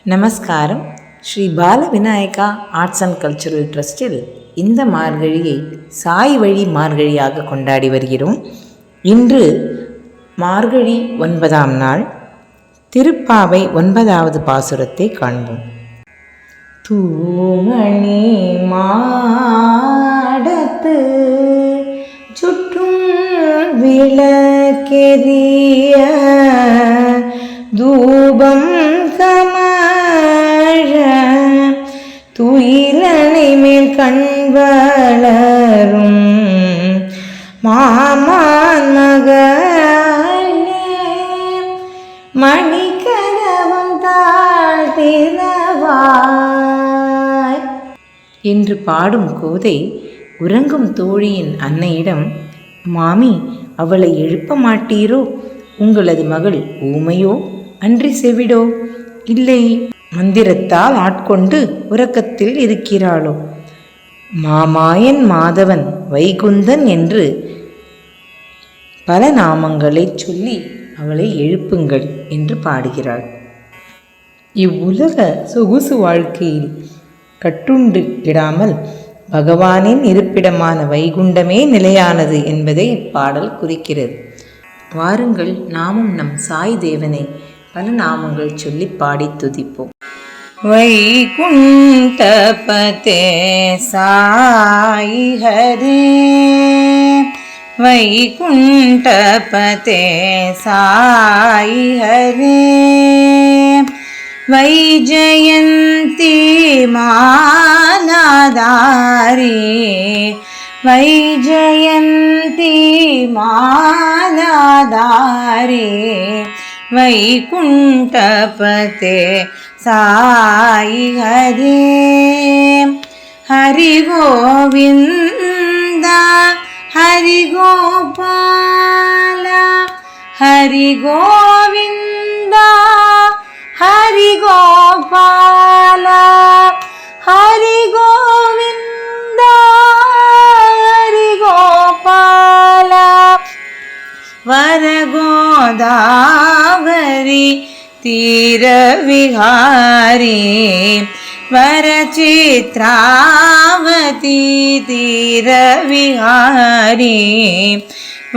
நமஸ்காரம். ஸ்ரீ பால Vinayaka arts and cultural ட்ரஸ்டில் இந்த மார்கழியை சாய் வழி மார்கழியாக கொண்டாடி வருகிறோம். இன்று மார்கழி 9ஆம் நாள், திருப்பாவை 9வது பாசுரத்தை காண்போம். தூமணி மாடத்து சுற்றும் விளக்கெரிய தூபம் கமழ துயிலனை மேல் கண்வளரும் மாமான் மகளே மணிக்கதவம் தாழ்த்திரவாய் என்று பாடும் கோதை உறங்கும் தோழியின் அன்னையிடம், மாமி, அவளை எழுப்ப மாட்டீரோ? உங்களது மகள் ஊமையோ அன்றி செவிடோ? இல்லை, மந்திரத்தால் ஆட்கொண்டு உறக்கத்தில் இருக்கிறாளோ? மாமாயன் மாதவன் வைகுந்தன் என்று பல நாமங்களை சொல்லி அவளை எழுப்புங்கள் என்று பாடுகிறாள். இவ்வுலக சொகுசு வாழ்க்கையில் கட்டுண்டு கிடாமல் பகவானின் இருப்பிடமான வைகுண்டமே நிலையானது என்பதை இப்பாடல் குறிக்கிறது. வாருங்கள், நாமும் நம் சாய் தேவனை பல நாமங்கள் சொல்லி பாடி துதிப்போம். வைகுண்டபதே சாய் ஹரே, வைகுண்டபதே சாய் ஹரே, வைஜயந்தி மாலாதாரி, வைஜயந்தி மாலாதாரி, வைகுண்டபதே சாய் ஹரே. ஹரி கோவிந்த ஹரி கோபால, ஹரி கோவிந்த ஹரி கோபால, ஹரி கோவிந்த ஹரி கோபால, வரகோதாவரி தீரவிஹாரி, வரசித்ராவதி தீரவிஹாரி,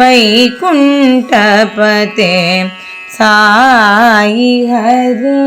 வைகுண்டபதே சாய் ஹரே.